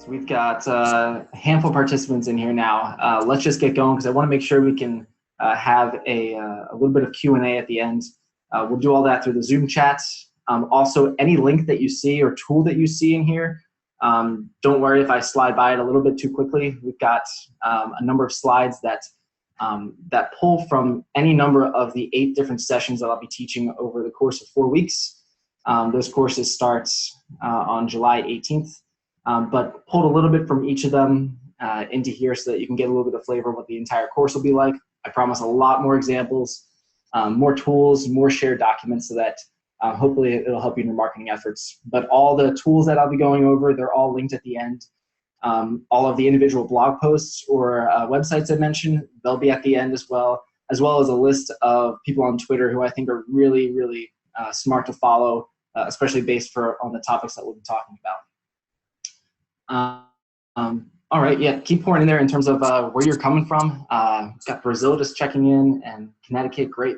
So we've got a handful of participants in here now. Let's just get going because I want to make sure we can have a little bit of Q&A at the end. We'll do all that through the Zoom chats. Also, any link that you see or tool that you see in here, don't worry if I slide by it a little bit too quickly. We've got a number of slides that pull from any number of the 8 different sessions that I'll be teaching over the course of 4 weeks. Those courses start on July 18th. But pulled a little bit from each of them into here so that you can get a little bit of flavor of what the entire course will be like. I promise a lot more examples, more tools, more shared documents so that hopefully it'll help you in your marketing efforts. But all the tools that I'll be going over, they're all linked at the end. All of the individual blog posts or websites I mentioned, they'll be at the end as well as a list of people on Twitter who I think are really, really smart to follow, especially based on the topics that we'll be talking about. All right, yeah, keep pouring in there in terms of where you're coming from. Got Brazil just checking in and Connecticut, great.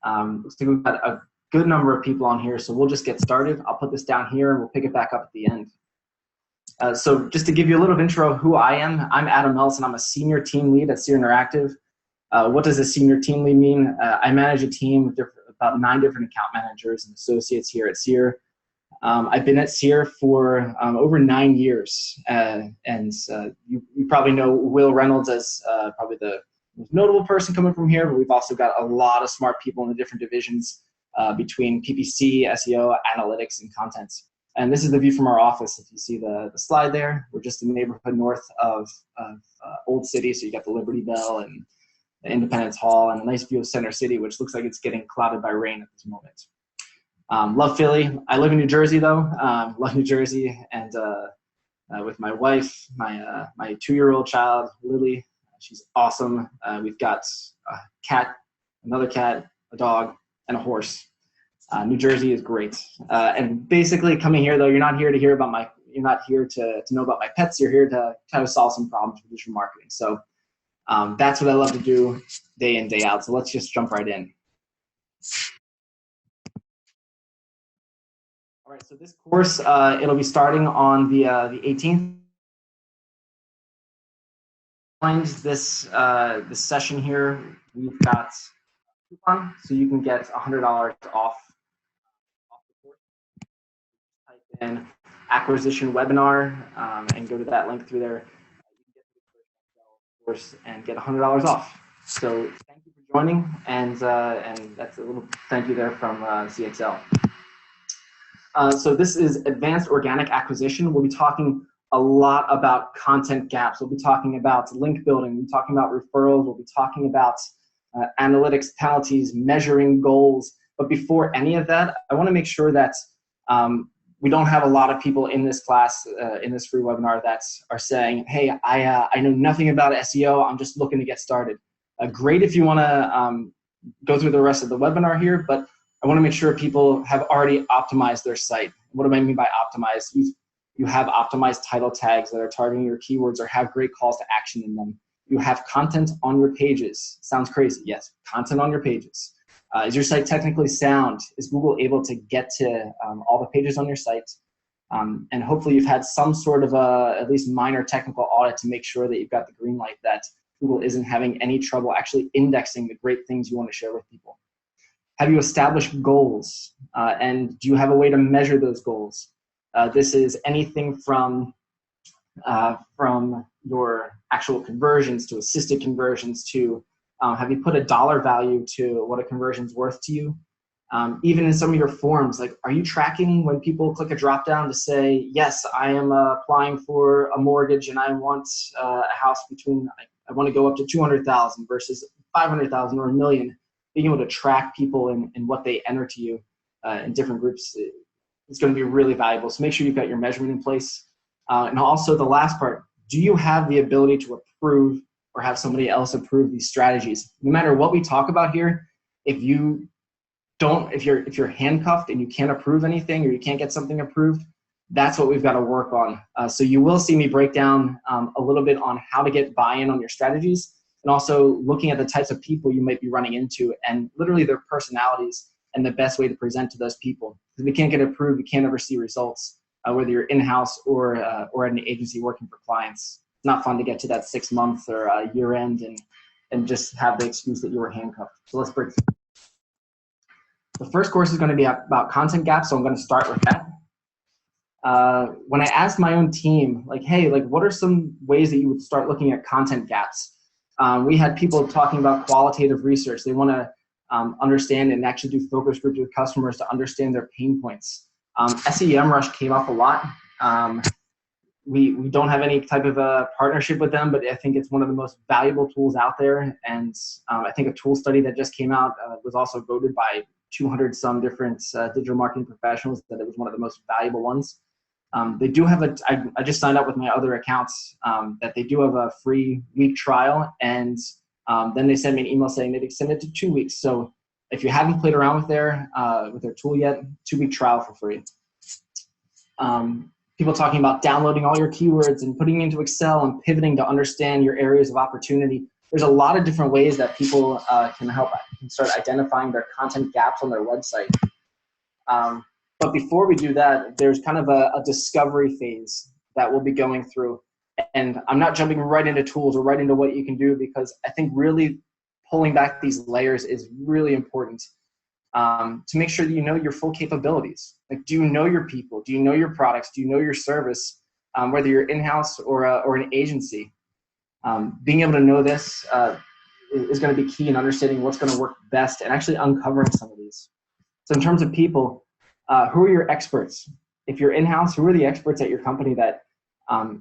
Looks like we've got a good number of people on here, so we'll just get started. I'll put this down here and we'll pick it back up at the end. So just to give you a little intro of who I am, I'm Adam Melson. I'm a senior team lead at Seer Interactive. What does a senior team lead mean? I manage a team of about 9 different account managers and associates here at Seer. I've been at Seer for over 9 years, and you probably know Will Reynolds as probably the most notable person coming from here, but we've also got a lot of smart people in the different divisions between PPC, SEO, analytics, and content. And this is the view from our office. If you see the slide there, we're just in the neighborhood north of Old City, so you got the Liberty Bell and the Independence Hall, and a nice view of Center City, which looks like it's getting clouded by rain at this moment. Love Philly. I live in New Jersey though. Love New Jersey, and with my wife, my 2-year-old child, Lily. She's awesome. We've got a cat, another cat, a dog, and a horse. New Jersey is great. And basically, coming here though, you're not here to hear about you're not here to know about my pets. You're here to kind of solve some problems with digital marketing. So that's what I love to do day in, day out. So let's just jump right in. All right, so this course, it'll be starting on the 18th. This session here, we've got a coupon, so you can get $100 off the course. Type in acquisition webinar and go to that link through there. You can get the course and get $100 off. So thank you for joining, and that's a little thank you there from CXL. So this is advanced organic acquisition. We'll be talking a lot about content gaps. We'll be talking about link building. We'll be talking about referrals. We'll be talking about analytics, penalties, measuring goals. But before any of that, I want to make sure that we don't have a lot of people in this class, in this free webinar, that are saying, hey, I know nothing about SEO. I'm just looking to get started. Great if you want to go through the rest of the webinar here, but I want to make sure people have already optimized their site. What do I mean by optimized? You have optimized title tags that are targeting your keywords or have great calls to action in them. You have content on your pages. Sounds crazy. Yes, content on your pages. Is your site technically sound? Is Google able to get to all the pages on your site? And hopefully you've had some sort of at least minor technical audit to make sure that you've got the green light that Google isn't having any trouble actually indexing the great things you want to share with people. Have you established goals? And do you have a way to measure those goals? This is anything from your actual conversions to assisted conversions to have you put a dollar value to what a conversion is worth to you? Even in some of your forms, like are you tracking when people click a drop down to say, yes, I am applying for a mortgage and I want a house between, I want to go up to 200,000 versus 500,000 or $1 million. Being able to track people and what they enter to you in different groups is going to be really valuable. So make sure you've got your measurement in place. And also the last part, do you have the ability to approve or have somebody else approve these strategies? No matter what we talk about here, if you're handcuffed and you can't approve anything or you can't get something approved, that's what we've got to work on. So you will see me break down a little bit on how to get buy-in on your strategies, and also looking at the types of people you might be running into and literally their personalities and the best way to present to those people. Because we can't get approved, we can't ever see results. whether you're in-house or at an agency working for clients. It's not fun to get to that 6 month or year end and just have the excuse that you were handcuffed. So let's break through. The first course is going to be about content gaps, so I'm going to start with that. When I asked my own team, like, hey, like, what are some ways that you would start looking at content gaps? We had people talking about qualitative research. They want to understand and actually do focus groups with customers to understand their pain points. SEMrush came up a lot. We don't have any type of a partnership with them, but I think it's one of the most valuable tools out there. And I think a tool study that just came out was also voted by 200 some different digital marketing professionals that it was one of the most valuable ones. They do have I just signed up with my other accounts that they do have a free week trial, and then they send me an email saying they've extended to 2 weeks. So if you haven't played around with their tool yet, 2-week trial for free. People talking about downloading all your keywords and putting into Excel and pivoting to understand your areas of opportunity. There's a lot of different ways that people can start identifying their content gaps on their website. But before we do that, there's kind of a discovery phase that we'll be going through. And I'm not jumping right into tools or right into what you can do, because I think really pulling back these layers is really important to make sure that you know your full capabilities. Like, do you know your people? Do you know your products? Do you know your service? Whether you're in-house or an agency. Being able to know this is going to be key in understanding what's going to work best and actually uncovering some of these. So in terms of people, who are your experts? If you're in-house, who are the experts at your company that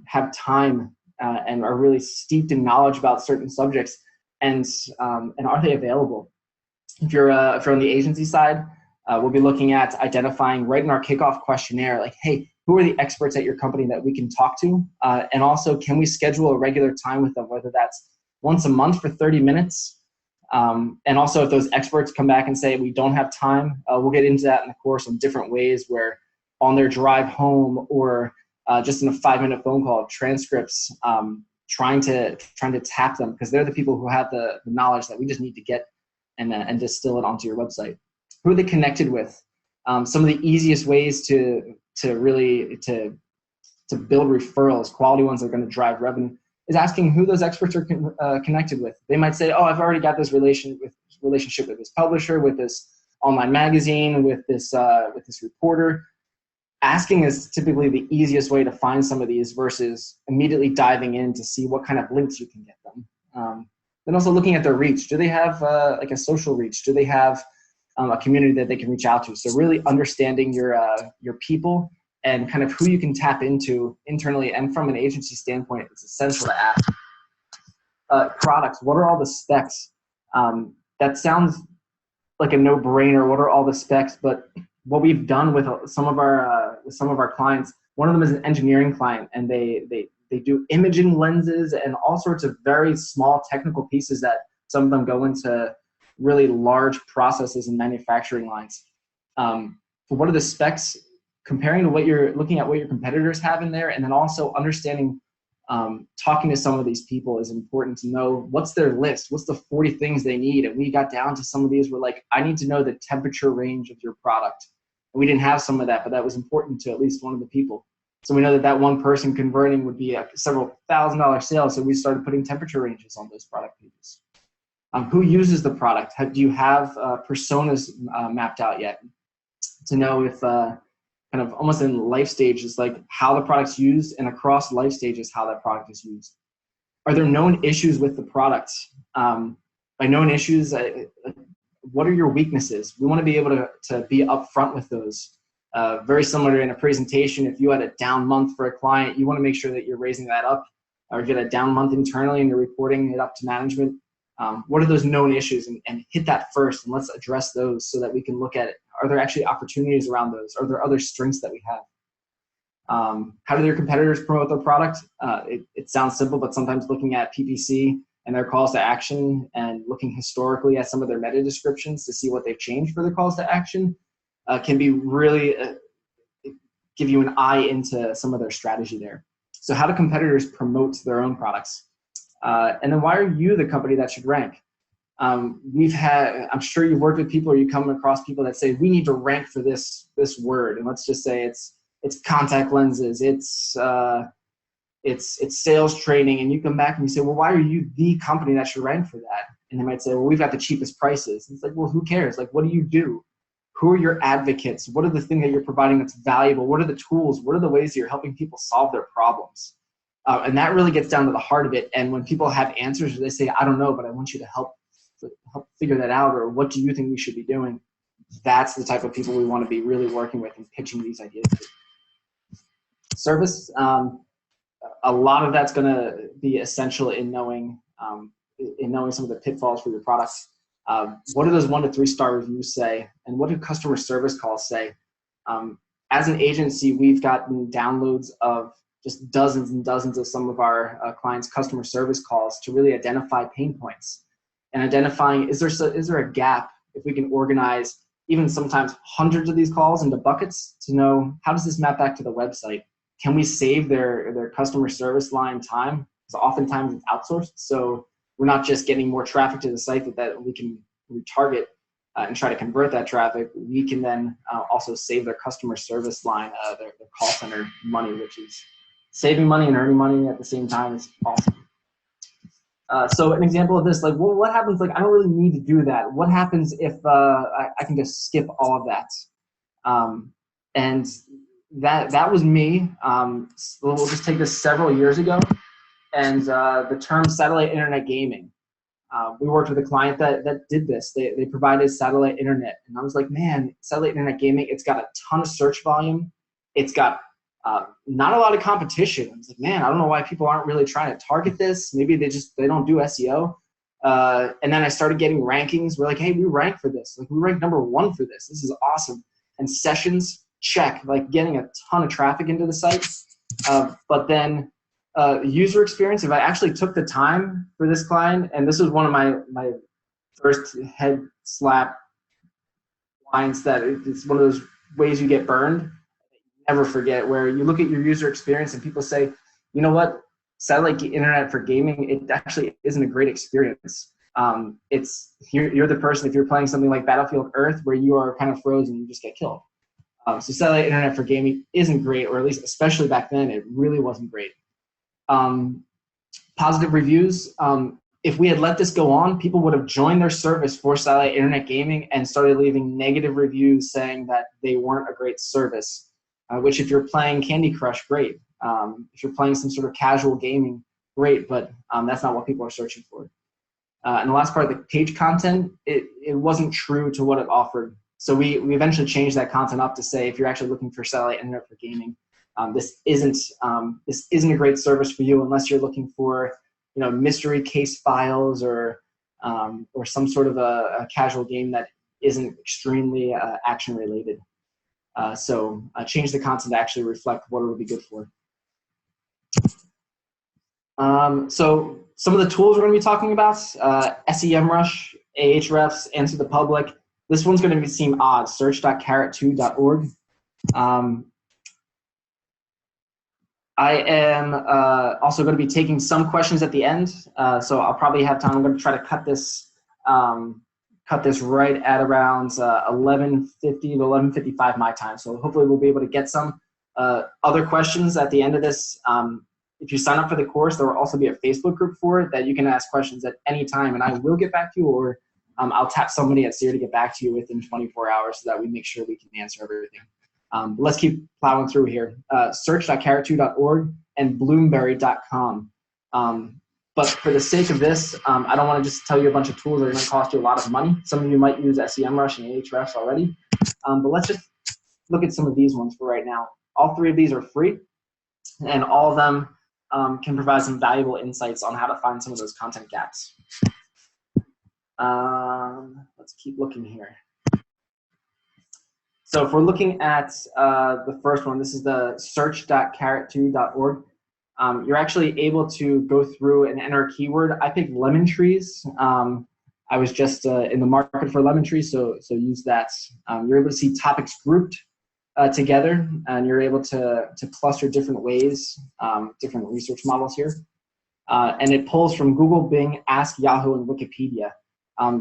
have time and are really steeped in knowledge about certain subjects, and are they available? If you're on the agency side, we'll be looking at identifying right in our kickoff questionnaire, like, hey, who are the experts at your company that we can talk to? And also, can we schedule a regular time with them, whether that's once a month for 30 minutes? And also, if those experts come back and say we don't have time, we'll get into that in the course on different ways where on their drive home or just in a 5-minute phone call of transcripts, trying to tap them, because they're the people who have the knowledge that we just need to get and distill it onto your website. Who are they connected with? Some of the easiest ways to really build referrals, quality ones that are going to drive revenue, is asking who those experts are connected with. They might say, oh, I've already got this relationship with this publisher, with this online magazine, with this reporter. Asking is typically the easiest way to find some of these versus immediately diving in to see what kind of links you can get them. Then also looking at their reach. Do they have like a social reach? Do they have a community that they can reach out to? So really understanding your people and kind of who you can tap into internally, and from an agency standpoint, it's essential to ask. Products, what are all the specs? That sounds like a no-brainer. What are all the specs? But what we've done with some of our clients, one of them is an engineering client, and they do imaging lenses and all sorts of very small technical pieces that some of them go into really large processes and manufacturing lines. But what are the specs? Comparing to what you're looking at, what your competitors have in there, and then also understanding, talking to some of these people is important to know what's their list, what's the 40 things they need. And we got down to some of these. We're like, I need to know the temperature range of your product. And we didn't have some of that, but that was important to at least one of the people. So we know that one person converting would be a several $1,000 sale. So we started putting temperature ranges on those product pages. Who uses the product? Do you have personas mapped out yet to know if kind of almost in life stages, like how the product's used, and across life stages, how that product is used? Are there known issues with the product? By known issues, what are your weaknesses? We want to be able to be upfront with those. Very similar in a presentation, if you had a down month for a client, you want to make sure that you're raising that up. Or if you had a down month internally and you're reporting it up to management, what are those known issues? And hit that first, and let's address those so that we can look at it. Are there actually opportunities around those? Are there other strengths that we have? How do their competitors promote their product? It sounds simple, but sometimes looking at PPC and their calls to action and looking historically at some of their meta descriptions to see what they've changed for their calls to action can be really give you an eye into some of their strategy there. So how do competitors promote their own products? And then why are you the company that should rank? I'm sure you've worked with people, or you come across people that say, we need to rank for this word. And let's just say it's it's contact lenses, it's sales training, and you come back and you say, well, why are you the company that should rank for that? And they might say, well, we've got the cheapest prices. And it's like, well, who cares? Like, what do you do? Who are your advocates? What are the things that you're providing that's valuable? What are the tools? What are the ways that you're helping people solve their problems? And that really gets down to the heart of it. And when people have answers, or they say, I don't know, but I want you to help figure that out, or what do you think we should be doing? That's the type of people we want to be really working with and pitching these ideas to. Service, a lot of that's going to be essential in knowing some of the pitfalls for your products. What do those 1 to 3 star reviews say, and what do customer service calls say? As an agency, we've gotten downloads of just dozens and dozens of some of our clients' customer service calls to really identify pain points, and identifying, is there a gap if we can organize even sometimes hundreds of these calls into buckets to know, how does this map back to the website? Can we save their customer service line time? Because oftentimes it's outsourced, so we're not just getting more traffic to the site that we can retarget and try to convert that traffic. We can then also save their customer service line, their call center money, which is saving money and earning money at the same time. Is awesome. So an example of this, like, well, what happens, like, I don't really need to do that. What happens if I can just skip all of that? And that was me. We'll just take this several years ago. And the term satellite internet gaming. We worked with a client that did this. They provided satellite internet. And I was like, man, satellite internet gaming, it's got a ton of search volume. It's got not a lot of competition. I was like, man, I don't know why people aren't really trying to target this. Maybe they don't do SEO. And then I started getting rankings. We're like, hey, we rank for this. Like, we rank #1 for this. This is awesome. And sessions, check. Like, getting a ton of traffic into the site. But then user experience, if I actually took the time for this client, and this was one of my first head slap lines, that it's one of those ways you get burned. Never forget, where you look at your user experience and people say, you know what, satellite internet for gaming, it actually isn't a great experience. You're the person, if you're playing something like Battlefield Earth, where you are kind of frozen, you just get killed. So satellite internet for gaming isn't great, or at least especially back then, it really wasn't great. Positive reviews. If we had let this go on, people would have joined their service for satellite internet gaming and started leaving negative reviews saying that they weren't a great service. Which, if you're playing Candy Crush, great. If you're playing some sort of casual gaming, great, but that's not what people are searching for. And the last part, the page content, it wasn't true to what it offered. So we eventually changed that content up to say, if you're actually looking for satellite internet for gaming, this isn't a great service for you unless you're looking for, mystery case files or some sort of a casual game that isn't extremely action related. So change the content to actually reflect what it would be good for. So some of the tools we're going to be talking about, SEMrush, Ahrefs, Answer the Public. This one's going to seem odd, search.carrot2.org. I am also going to be taking some questions at the end, so I'll probably have time. I'm going to try to cut this right at around 11:50 to 11:55 my time. So hopefully we'll be able to get some other questions at the end of this. If you sign up for the course, there will also be a Facebook group for it that you can ask questions at any time, and I will get back to you, or I'll tap somebody at Seer to get back to you within 24 hours so that we make sure we can answer everything. But let's keep plowing through here. Search.carrot2.org and DontBuried.com. But for the sake of this, I don't want to just tell you a bunch of tools that are going to cost you a lot of money. Some of you might use SEMrush and Ahrefs already. But let's just look at some of these ones for right now. All 3 of these are free, and all of them can provide some valuable insights on how to find some of those content gaps. Let's keep looking here. So if we're looking at the first one, this is the search.carrot2.org. You're actually able to go through and enter a keyword. I picked lemon trees. I was just in the market for lemon trees, so use that. You're able to see topics grouped together, and you're able to cluster different ways, different research models here. And it pulls from Google, Bing, Ask, Yahoo, and Wikipedia.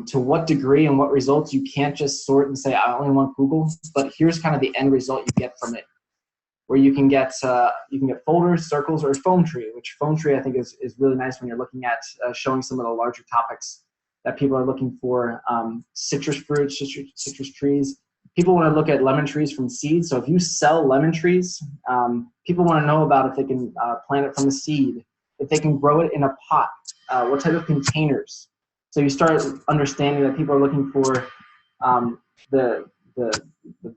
To what degree and what results, you can't just sort and say, I only want Google, but here's kind of the end result you get from it. where you can get folders, circles, or foam tree, which foam tree I think is really nice when you're looking at showing some of the larger topics that people are looking for. Citrus fruits, citrus trees. People want to look at lemon trees from seeds. So if you sell lemon trees, people want to know about if they can plant it from a seed, if they can grow it in a pot, what type of containers. So you start understanding that people are looking for the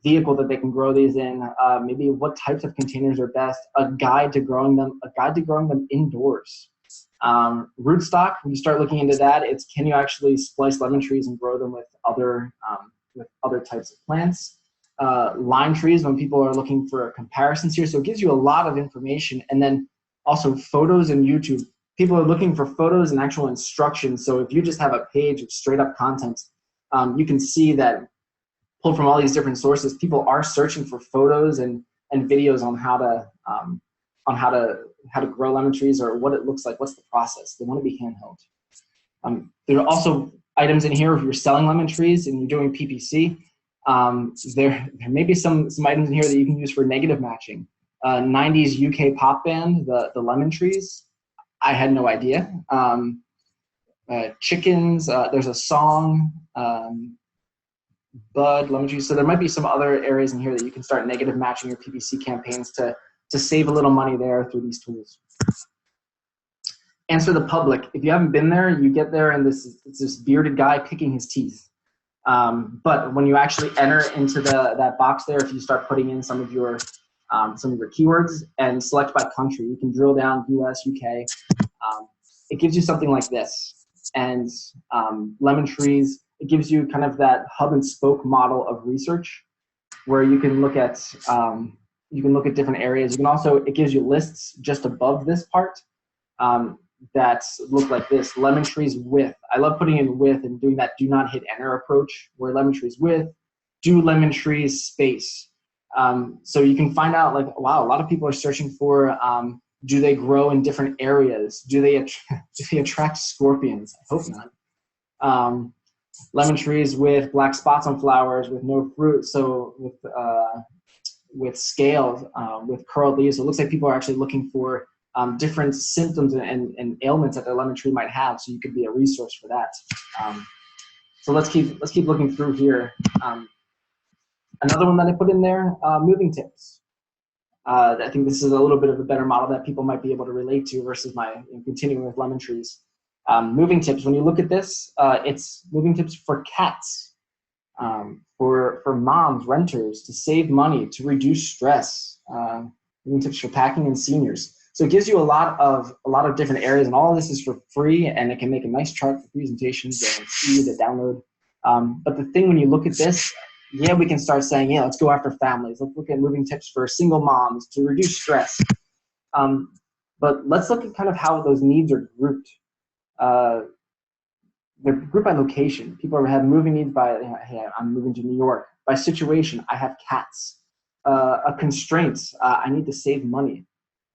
vehicle that they can grow these in, maybe what types of containers are best, a guide to growing them indoors. Rootstock, when you start looking into that, it's can you actually splice lemon trees and grow them with other types of plants. Lime trees, when people are looking for comparisons here. So it gives you a lot of information. And then also photos and YouTube. People are looking for photos and actual instructions. So if you just have a page of straight up content, you can see that pulled from all these different sources, people are searching for photos and videos on how to grow lemon trees or what it looks like, what's the process. They want to be handheld. There are also items in here if you're selling lemon trees and you're doing PPC. There may be some items in here that you can use for negative matching. 90s UK pop band, the Lemon Trees. I had no idea. Chickens, there's a song, Bud, Lemon Trees. So there might be some other areas in here that you can start negative matching your PPC campaigns to save a little money there through these tools. Answer the public. If you haven't been there, you get there and it's this bearded guy picking his teeth. But when you actually enter into that box there, if you start putting in some of your keywords and select by country, you can drill down US, UK. It gives you something like this. And Lemon Trees, it gives you kind of that hub and spoke model of research where you can look at different areas. You can also, it gives you lists just above this part that look like this. Lemon Trees with. I love putting in with and doing that do not hit enter approach where Lemon Trees with, do Lemon Trees space. So you can find out like, wow, a lot of people are searching for, do they grow in different areas? Do they attract scorpions? I hope not. Lemon trees with black spots on flowers with no fruit. So with scales, with curled leaves. So it looks like people are actually looking for different symptoms and ailments that their lemon tree might have. So you could be a resource for that. So let's keep looking through here. Another one that I put in there, moving tips. I think this is a little bit of a better model that people might be able to relate to versus my continuing with lemon trees. Moving tips, when you look at this, it's moving tips for cats, for moms, renters, to save money, to reduce stress, moving tips for packing and seniors. So it gives you a lot of different areas, and all of this is for free, and it can make a nice chart for presentations and easy to download. But the thing when you look at this, yeah, we can start saying, yeah, let's go after families. Let's look at moving tips for single moms to reduce stress. But let's look at kind of how those needs are grouped. They're grouped by location. People have moving needs by, hey, I'm moving to New York. By situation, I have cats. Constraints, I need to save money.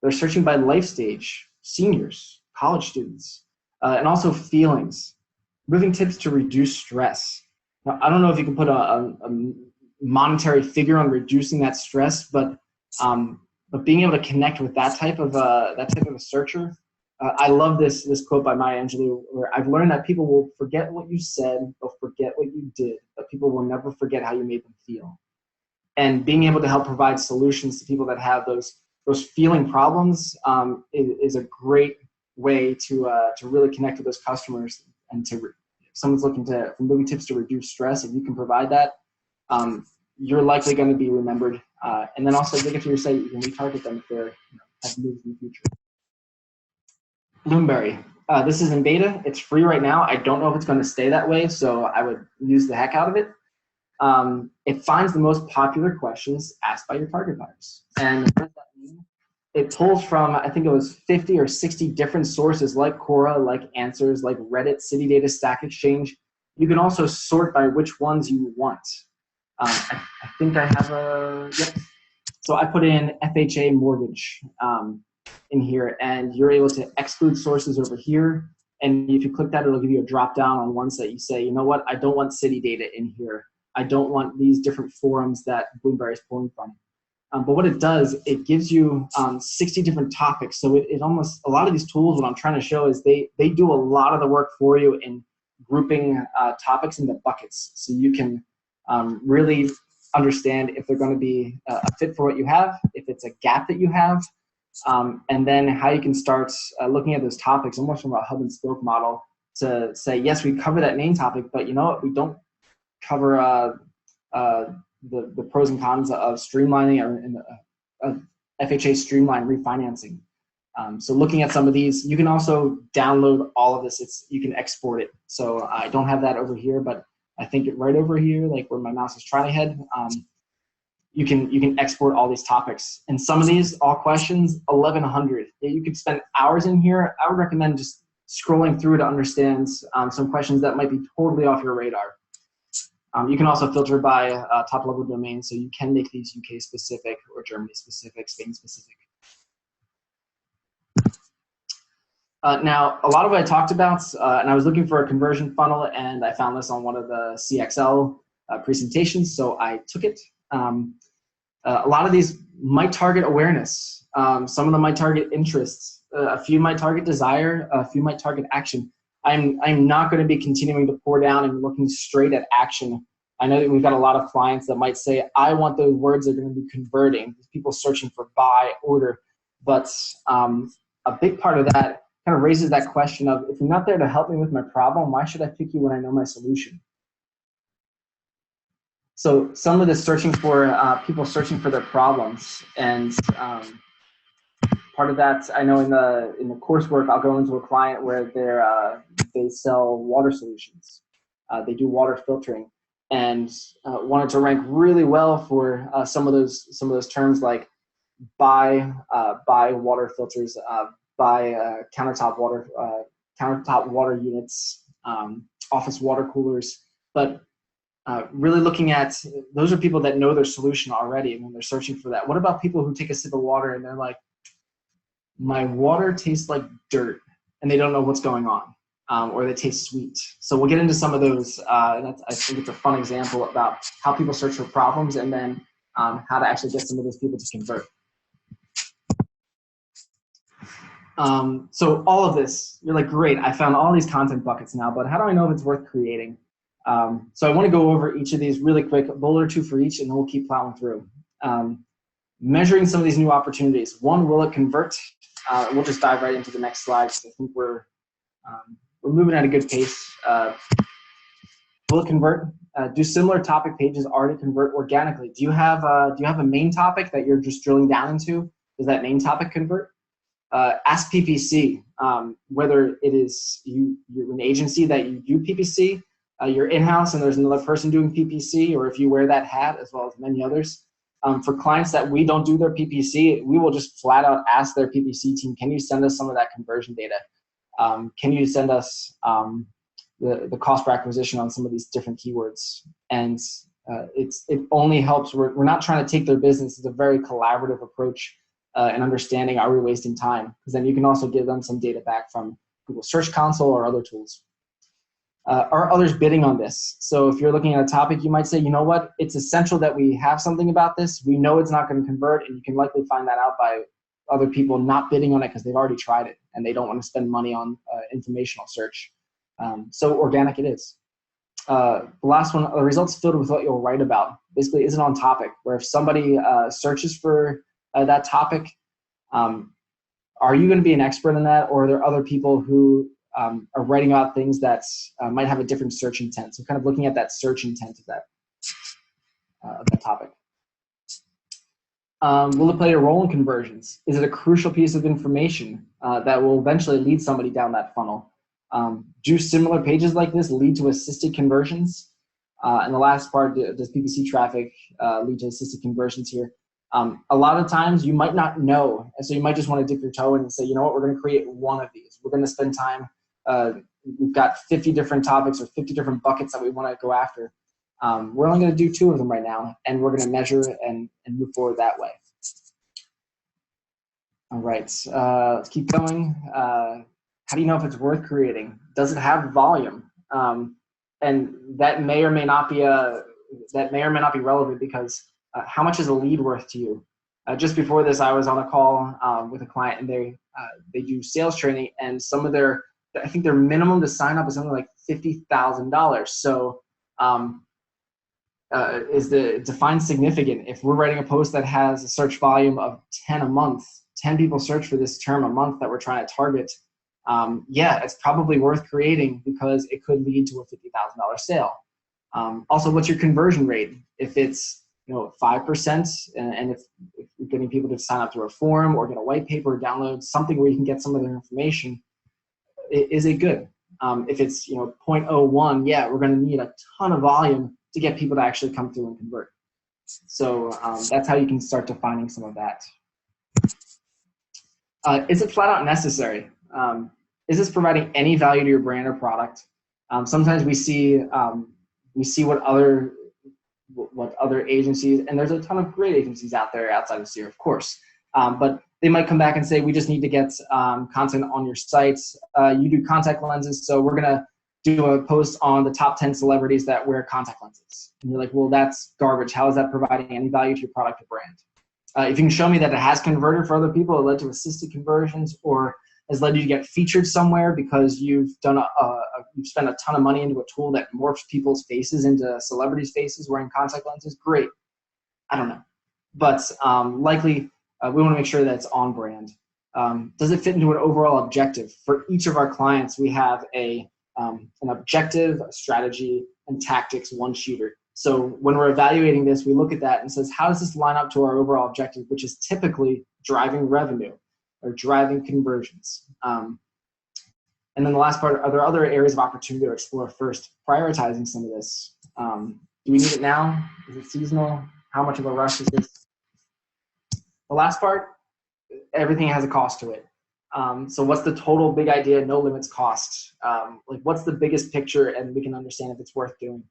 They're searching by life stage, seniors, college students, and also feelings. Moving tips to reduce stress. Now, I don't know if you can put a monetary figure on reducing that stress, but being able to connect with that type of a searcher, I love this quote by Maya Angelou, where I've learned that people will forget what you said, they'll forget what you did, but people will never forget how you made them feel. And being able to help provide solutions to people that have those feeling problems is a great way to really connect with those customers. And if someone's looking for moving tips to reduce stress, if you can provide that, you're likely going to be remembered. And then also, if they get to your site, you can retarget them if they're have moves in the future. DontBuried. This is in beta. It's free right now. I don't know if it's going to stay that way, so I would use the heck out of it. It finds the most popular questions asked by your target buyers. And what does that mean? It pulls from, I think it was 50 or 60 different sources like Quora, like Answers, like Reddit, City Data, Stack Exchange. You can also sort by which ones you want. I think I have yep. So I put in FHA mortgage in here, and you're able to exclude sources over here. And if you click that, it'll give you a drop down on ones that you say, you know what, I don't want city data in here. I don't want these different forums that Bloomberry is pulling from. But what it does, it gives you 60 different topics. So it almost, a lot of these tools, what I'm trying to show is they do a lot of the work for you in grouping topics into buckets. So you can really understand if they're going to be a fit for what you have, if it's a gap that you have, and then how you can start looking at those topics almost from a hub and spoke model to say, yes, we cover that main topic, but you know what, we don't cover the pros and cons of streamlining or FHA streamline refinancing. So looking at some of these, you can also download all of this. You can export it. So I don't have that over here, but I think it right over here, like where my mouse is trying to head, you can export all these topics. And some of these, all questions, 1,100. You could spend hours in here. I would recommend just scrolling through to understand some questions that might be totally off your radar. You can also filter by top-level domains, so you can make these UK-specific or Germany-specific, Spain-specific. Now, a lot of what I talked about, and I was looking for a conversion funnel, and I found this on one of the CXL presentations, so I took it. A lot of these might target awareness. Some of them might target interests. A few might target desire. A few might target action. I'm not going to be continuing to pour down and looking straight at action. I know that we've got a lot of clients that might say, I want those words that are going to be converting. People searching for buy, order. But a big part of that kind of raises that question of, if you're not there to help me with my problem, why should I pick you when I know my solution? So some of this searching for, people searching for their problems. And part of that, I know in the coursework, I'll go into a client where they sell water solutions. They do water filtering, and wanted to rank really well for some of those terms like buy water filters, buy countertop water units, office water coolers, but really looking at, those are people that know their solution already, and when they're searching for that. What about people who take a sip of water and they're like, my water tastes like dirt, and they don't know what's going on, or they taste sweet. So we'll get into some of those, and I think it's a fun example about how people search for problems, and then how to actually get some of those people to convert. So all of this, you're like, great, I found all these content buckets now, but how do I know if it's worth creating? So I want to go over each of these really quick, a bullet or two for each, and then we'll keep plowing through. Measuring some of these new opportunities. One, will it convert? We'll just dive right into the next slide, because I think we're moving at a good pace. Will it convert? Do similar topic pages already convert organically? Do you have a main topic that you're just drilling down into? Does that main topic convert? Ask PPC, whether it is you're an agency that you do PPC, you're in-house and there's another person doing PPC, or if you wear that hat, as well as many others. For clients that we don't do their PPC, we will just flat out ask their PPC team, can you send us some of that conversion data? Can you send us the cost per acquisition on some of these different keywords? And it only helps. We're not trying to take their business. It's a very collaborative approach and understanding, are we wasting time? Because then you can also give them some data back from Google Search Console or other tools. Are others bidding on this? So if you're looking at a topic, you might say, you know what, it's essential that we have something about this. We know it's not going to convert, and you can likely find that out by other people not bidding on it because they've already tried it and they don't want to spend money on informational search. So organic it is. The last one, the results filled with what you'll write about. Basically, is it on topic? Where if somebody searches for that topic, are you going to be an expert in that, or are there other people who are writing about things that might have a different search intent? So kind of looking at that search intent of that topic. Will it play a role in conversions? Is it a crucial piece of information that will eventually lead somebody down that funnel? Do similar pages like this lead to assisted conversions? And the last part, does PPC traffic lead to assisted conversions here? A lot of times you might not know, and so you might just want to dip your toe in and say, you know what, we're going to create one of these. We're going to spend time. We've got 50 different topics or 50 different buckets that we want to go after. We're only going to do 2 of them right now, and we're going to measure and move forward that way. All right, let's keep going. How do you know if it's worth creating? Does it have volume? And that may or may not be relevant, because how much is a lead worth to you? Just before this, I was on a call with a client, and they do sales training, and some of I think their minimum to sign up is something like $50,000. So is defined significant. If we're writing a post that has a search volume of 10 a month, 10 people search for this term a month that we're trying to target, yeah, it's probably worth creating because it could lead to a $50,000 sale. Also, what's your conversion rate? If it's 5%, and if you're getting people to sign up through a form or get a white paper or download something where you can get some of their information, is it good? If it's 0.01, yeah, we're going to need a ton of volume to get people to actually come through and convert. So that's how you can start defining some of that. Is it flat out necessary? Is this providing any value to your brand or product? Sometimes we see what other agencies, and there's a ton of great agencies out there outside of Seer, of course, but they might come back and say, we just need to get content on your sites. You do contact lenses, so we're gonna do a post on the top 10 celebrities that wear contact lenses. And you're like, well, that's garbage. How is that providing any value to your product or brand? If you can show me that it has converted for other people, it led to assisted conversions, or has led you to get featured somewhere because you've done you've spent a ton of money into a tool that morphs people's faces into celebrities' faces wearing contact lenses, great. I don't know. But likely, we want to make sure that it's on brand. Does it fit into an overall objective? For each of our clients, we have an objective, a strategy, and tactics one-sheeter. So when we're evaluating this, we look at that and says, how does this line up to our overall objective, which is typically driving revenue or driving conversions? And then the last part, are there other areas of opportunity to explore first? Prioritizing some of this. Do we need it now? Is it seasonal? How much of a rush is this? The last part, everything has a cost to it. So what's the total big idea, no limits cost? Like what's the biggest picture, and we can understand if it's worth doing.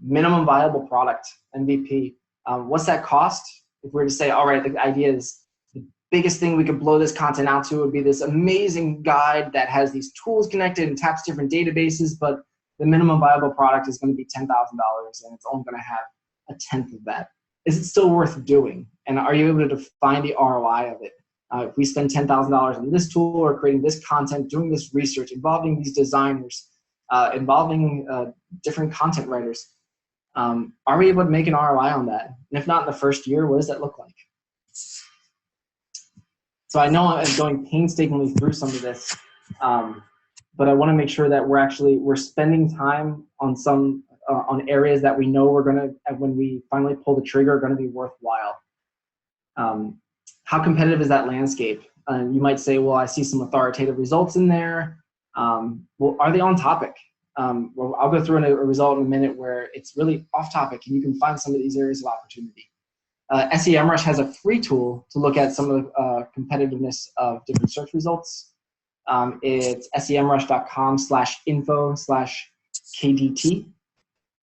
Minimum viable product, MVP. What's that cost? If we were to say, all right, the idea is the biggest thing we could blow this content out to would be this amazing guide that has these tools connected and taps different databases, but the minimum viable product is going to be $10,000 and it's only going to have a tenth of that. Is it still worth doing? And are you able to define the ROI of it? If we spend $10,000 on this tool or creating this content, doing this research, involving these designers, involving different content writers, are we able to make an ROI on that? And if not in the first year, what does that look like? So I know I'm going painstakingly through some of this, but I want to make sure that we're spending time on on areas that we know we're going to, when we finally pull the trigger, are going to be worthwhile. How competitive is that landscape? You might say, well, I see some authoritative results in there. Well, are they on topic? Well, I'll go through a result in a minute where it's really off topic, and you can find some of these areas of opportunity. SEMrush has a free tool to look at some of the competitiveness of different search results. It's semrush.com/info/KDT.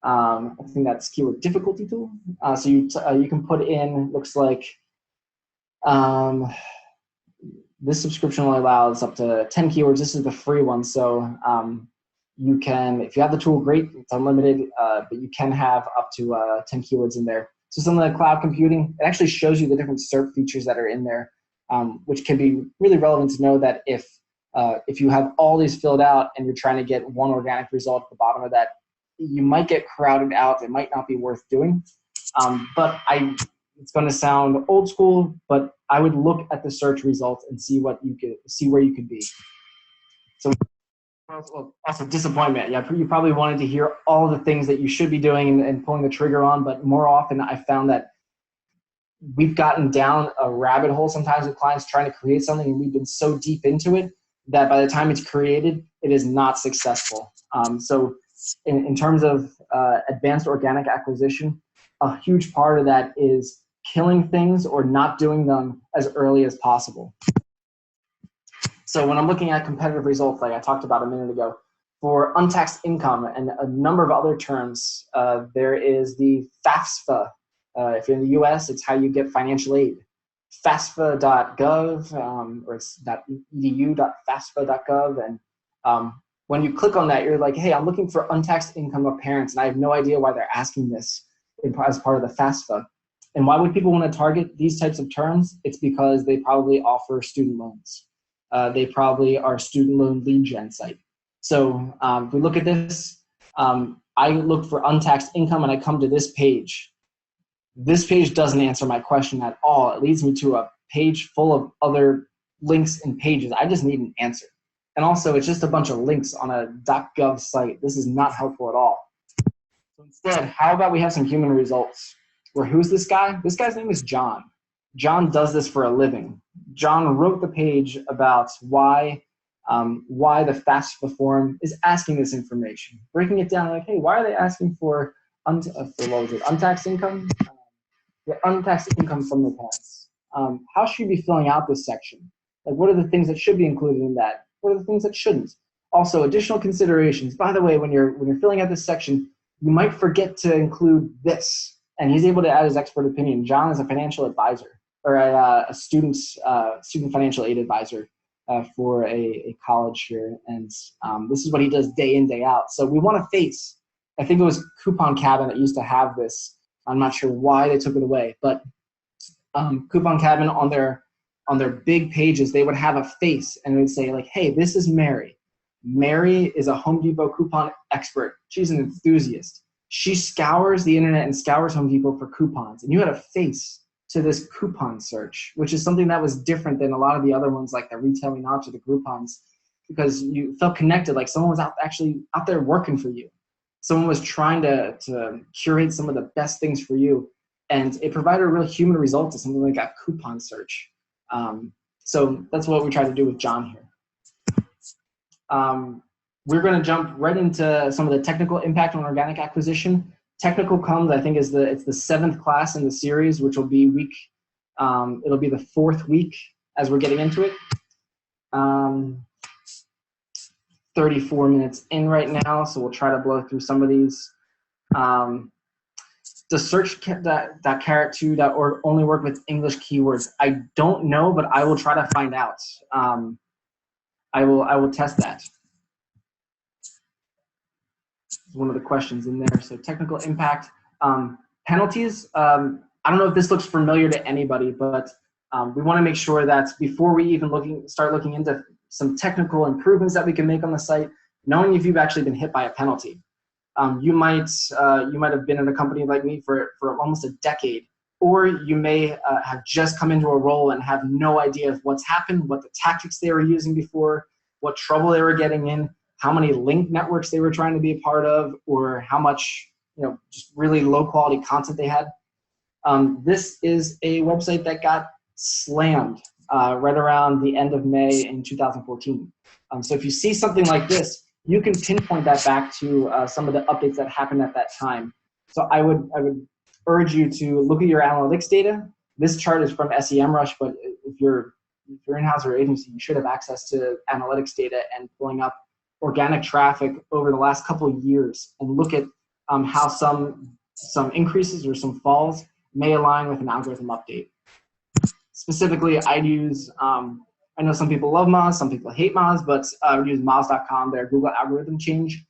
I think that's keyword difficulty tool. So you can put in, looks like, this subscription only allows up to 10 keywords. This is the free one. So you can, if you have the tool, great, it's unlimited, but you can have up to 10 keywords in there. So some of the cloud computing, it actually shows you the different SERP features that are in there, which can be really relevant to know that if you have all these filled out and you're trying to get one organic result at the bottom of that, you might get crowded out. It might not be worth doing. But it's going to sound old school, but I would look at the search results and see where you could be. So also disappointment. Yeah, you probably wanted to hear all the things that you should be doing and pulling the trigger on, but more often I found that we've gotten down a rabbit hole sometimes with clients trying to create something, and we've been so deep into it that by the time it's created, it is not successful. So in terms of advanced organic acquisition, a huge part of that is killing things or not doing them as early as possible. So when I'm looking at competitive results, like I talked about a minute ago, for untaxed income and a number of other terms, there is the FAFSA. If you're in the US, it's how you get financial aid. FAFSA.gov, or it's .edu.fafsa.gov. And when you click on that, you're like, hey, I'm looking for untaxed income of parents, and I have no idea why they're asking this as part of the FAFSA. And why would people want to target these types of terms? It's because they probably offer student loans. They probably are a student loan lead gen site. So if we look at this, I look for untaxed income and I come to this page. This page doesn't answer my question at all. It leads me to a page full of other links and pages. I just need an answer. And also, it's just a bunch of links on a .gov site. This is not helpful at all. So instead, how about we have some human results? Where who's this guy? This guy's name is John. John does this for a living. John wrote the page about why the FAFSA form is asking this information, breaking it down like, hey, why are they asking for untaxed income? Untaxed income from the parents. How should you be filling out this section? Like, what are the things that should be included in that? What are the things that shouldn't? Also, additional considerations. By the way, when you're filling out this section, you might forget to include this. And he's able to add his expert opinion. John is a financial advisor, or a student financial aid advisor for a college here, and this is what he does day in, day out. So we want a face. I think it was Coupon Cabin that used to have this. I'm not sure why they took it away, but Coupon Cabin on their big pages, they would have a face and it would say like, hey, this is Mary. Mary is a Home Depot coupon expert. She's an enthusiast. She scours the internet and scours Home Depot for coupons. And you had a face to this coupon search, which is something that was different than a lot of the other ones like the retailing ops or the Groupons, because you felt connected, like someone was actually out there working for you. Someone was trying to curate some of the best things for you. And it provided a real human result to something like a coupon search. So that's what we try to do with John here. We're going to jump right into some of the technical impact on organic acquisition. Technical comes, I think, it's the 7th class in the series, which will be it'll be the 4th week as we're getting into it. 34 minutes in right now, so we'll try to blow through some of these. Does search.carrot2.org only work with English keywords? I don't know, but I will try to find out. I will test that. One of the questions in there. So technical impact, penalties. I don't know if this looks familiar to anybody, but we want to make sure that before we even start looking into some technical improvements that we can make on the site, knowing if you've actually been hit by a penalty. You might have been in a company like me for almost a decade, or you may have just come into a role and have no idea of what's happened, what the tactics they were using before, what trouble they were getting in, how many link networks they were trying to be a part of, or how much just really low quality content they had. This is a website that got slammed right around the end of May in 2014. So if you see something like this, you can pinpoint that back to some of the updates that happened at that time. So I would urge you to look at your analytics data. This chart is from SEMrush, but if you're in-house or agency, you should have access to analytics data and pulling up organic traffic over the last couple of years and look at how some increases or some falls may align with an algorithm update. Specifically, I'd use, I know some people love Moz, some people hate Moz, but I would use Moz.com, their Google algorithm change.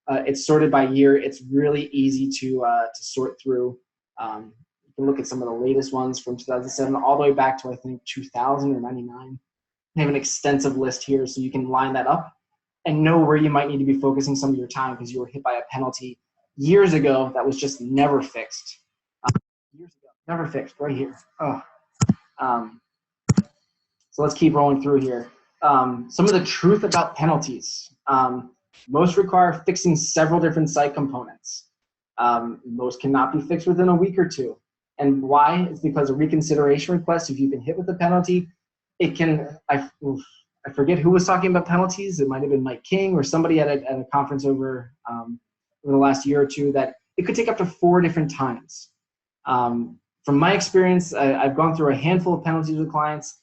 It's sorted by year. It's really easy to sort through. You can look at some of the latest ones from 2007 all the way back to, I think, 2000 or 99. They have an extensive list here, so you can line that up and know where you might need to be focusing some of your time because you were hit by a penalty years ago that was just never fixed. Years ago, never fixed, right here. Oh. So let's keep rolling through here. Some of the truth about penalties. Most require fixing several different site components. Most cannot be fixed within a week or two. And why? It's because a reconsideration request, if you've been hit with a penalty, it can, I forget who was talking about penalties. It might have been Mike King or somebody at a conference over the last year or two, that it could take up to 4 different times. From my experience, I've gone through a handful of penalties with clients.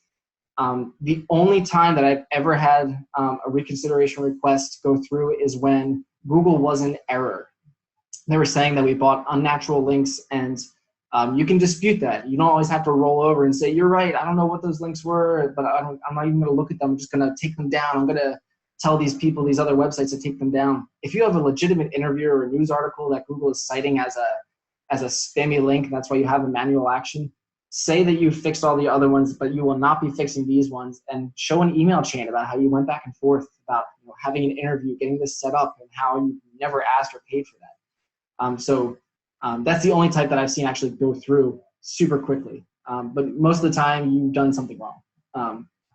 The only time that I've ever had a reconsideration request go through is when Google was in error. They were saying that we bought unnatural links, and you can dispute that. You don't always have to roll over and say, you're right, I don't know what those links were, but I'm not even going to look at them. I'm just going to take them down. I'm going to tell these people, these other websites, to take them down. If you have a legitimate interview or a news article that Google is citing as as a spammy link, and that's why you have a manual action. Say that you fixed all the other ones, but you will not be fixing these ones, and show an email chain about how you went back and forth about having an interview, getting this set up, and how you never asked or paid for that. That's the only type that I've seen actually go through super quickly. But most of the time, you've done something wrong.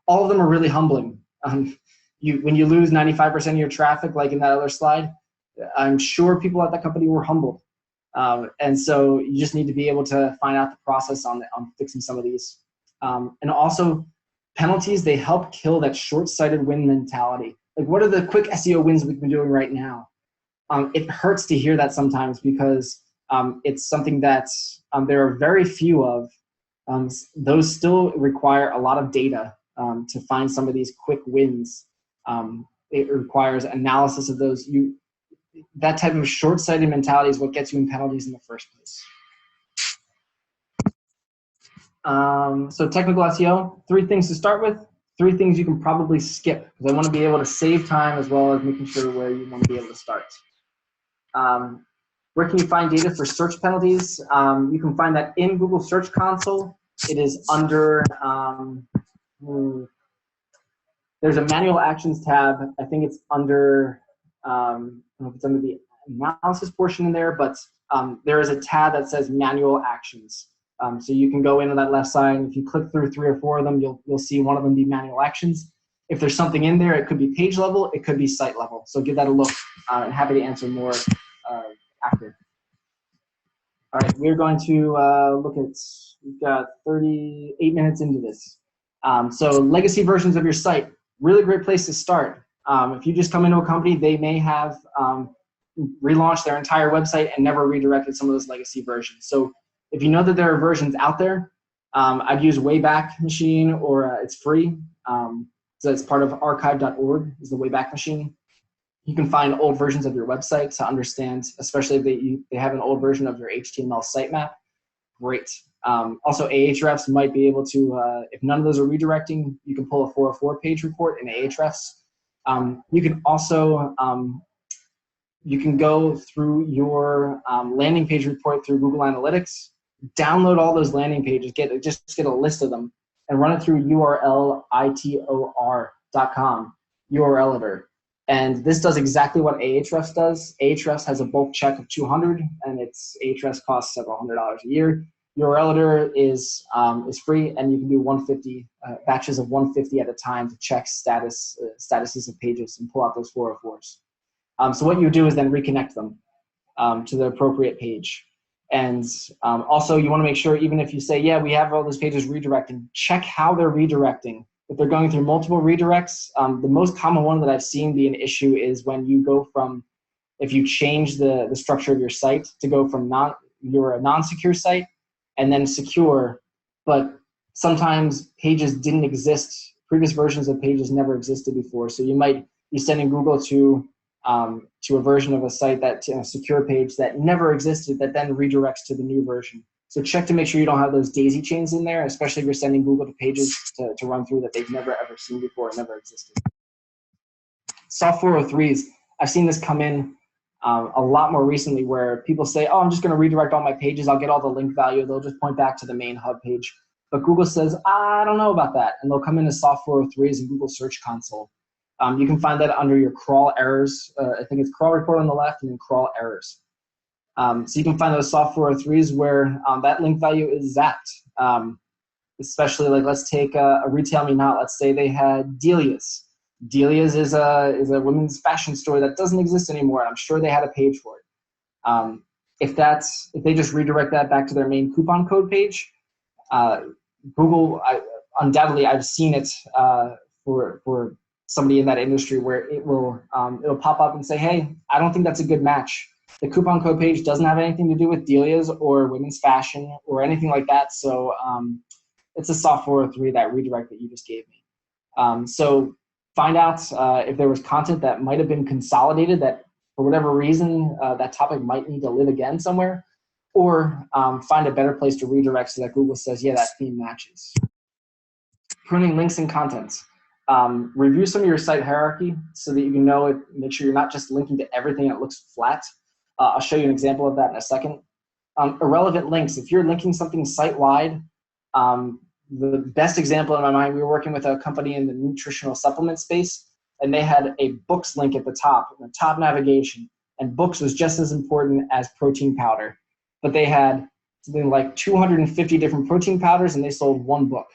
All of them are really humbling. When you lose 95% of your traffic, like in that other slide, I'm sure people at that company were humbled. And so you just need to be able to find out the process on fixing some of these. And also, penalties, they help kill that short-sighted win mentality. Like, what are the quick SEO wins we've been doing right now? It hurts to hear that sometimes because it's something that there are very few of. Those still require a lot of data to find some of these quick wins. It requires analysis of those. That type of short-sighted mentality is what gets you in penalties in the first place. So technical SEO, 3 things to start with, 3 things you can probably skip, because I want to be able to save time as well as making sure where you want to be able to start. Where can you find data for search penalties? You can find that in Google Search Console. It is under, there's a manual actions tab. I think it's under, I don't know if it's under the analysis portion in there, but there is a tab that says manual actions. So you can go in on that left side. If you click through 3 or 4 of them, you'll see one of them be manual actions. If there's something in there, it could be page level, it could be site level. So give that a look. I'm happy to answer more after. All right, we're going to look at, we've got 38 minutes into this. So legacy versions of your site, really great place to start. If you just come into a company, they may have relaunched their entire website and never redirected some of those legacy versions. So if you know that there are versions out there, I'd use Wayback Machine, or it's free. So it's part of archive.org is the Wayback Machine. You can find old versions of your website to understand, especially if they have an old version of your HTML sitemap. Great. Also, Ahrefs might be able to, if none of those are redirecting, you can pull a 404 page report in Ahrefs. You can also, you can go through your landing page report through Google Analytics, download all those landing pages, just get a list of them, and run it through urlitor.com, URL editor. And this does exactly what Ahrefs does. Ahrefs has a bulk check of 200, and Ahrefs costs several $100s a year. URL editor is free, and you can do 150 batches of 150 at a time to check statuses of pages and pull out those 404s. So what you do is then reconnect them to the appropriate page. And also, you want to make sure, even if you say, yeah, we have all those pages redirecting, check how they're redirecting. If they're going through multiple redirects, the most common one that I've seen be an issue is when you go from, if you change the structure of your site to go from you're a non-secure site and then secure, but sometimes pages didn't exist. Previous versions of pages never existed before. So you might be sending Google to a version of a site, that a secure page that never existed, that then redirects to the new version. So check to make sure you don't have those daisy chains in there, especially if you're sending Google to pages to run through that they've never ever seen before and never existed. Soft 403s, I've seen this come in a lot more recently, where people say, oh, I'm just going to redirect all my pages. I'll get all the link value. They'll just point back to the main hub page. But Google says, I don't know about that. And they'll come in as soft 403s in Google Search Console. You can find that under your crawl errors. I think it's crawl report on the left and then crawl errors. So you can find those soft 403s where that link value is zapped. Especially, like, let's take a Retail Me Not. Let's say they had Delia's. Delia's is a women's fashion store that doesn't exist anymore. I'm sure they had a page for it. If they just redirect that back to their main coupon code page, Google, undoubtedly, I've seen it for somebody in that industry where it'll pop up and say, hey, I don't think that's a good match. The coupon code page doesn't have anything to do with Delia's or women's fashion or anything like that. So it's a soft 403, that redirect that you just gave me. So find out if there was content that might have been consolidated that for whatever reason that topic might need to live again somewhere, or find a better place to redirect so that Google says, yeah, that theme matches. Pruning links and contents. Review some of your site hierarchy so that you can make sure you're not just linking to everything that looks flat. I'll show you an example of that in a second. Irrelevant links. If you're linking something site-wide, the best example in my mind, we were working with a company in the nutritional supplement space, and they had a books link at the top navigation, and books was just as important as protein powder. But they had something like 250 different protein powders, and they sold one book.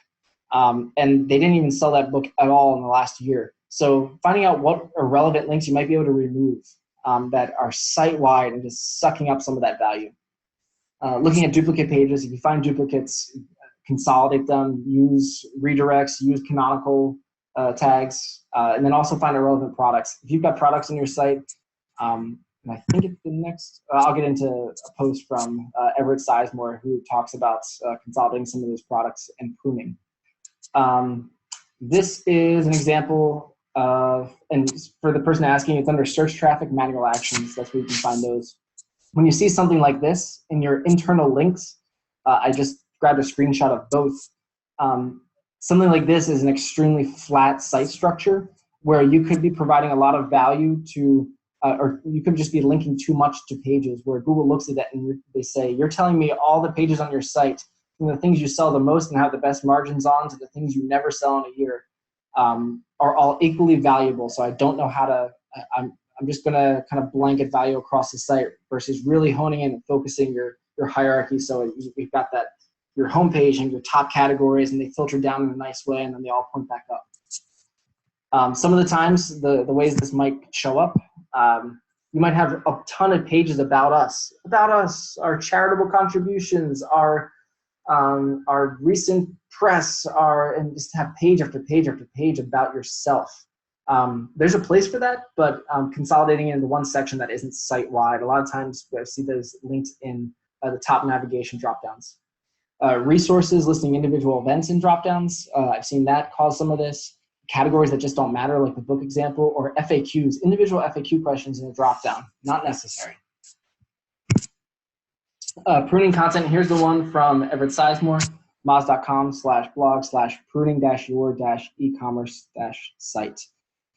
And they didn't even sell that book at all in the last year. So finding out what irrelevant links you might be able to remove that are site-wide and just sucking up some of that value. Looking at duplicate pages, if you find duplicates, consolidate them, use redirects, use canonical tags, and then also find irrelevant products. If you've got products on your site, and I think it's the next, I'll get into a post from Everett Sizemore, who talks about consolidating some of those products and pruning. This is an example of, and for the person asking, it's under search traffic manual actions. That's where you can find those. When you see something like this in your internal links, I just grabbed a screenshot of both. Something like this is an extremely flat site structure where you could be providing a lot of value to, or you could just be linking too much to pages where Google looks at that and they say, you're telling me all the pages on your site, from the things you sell the most and have the best margins on to the things you never sell in a year, are all equally valuable. So I don't know how to, I'm just going to kind of blanket value across the site versus really honing in and focusing your hierarchy. So we've got that, your homepage and your top categories, and they filter down in a nice way, and then they all point back up. Some of the times, the ways this might show up, you might have a ton of pages about us, our charitable contributions, our recent press, and just have page after page after page about yourself. There's a place for that, but consolidating into one section that isn't site-wide. A lot of times I see those linked in the top navigation dropdowns. Resources listing individual events in dropdowns. I've seen that cause some of this. Categories that just don't matter, like the book example, or FAQs, individual FAQ questions in a dropdown, not necessary. Pruning content, here's the one from Everett Sizemore, moz.com/blog/pruning-your-e-commerce-site.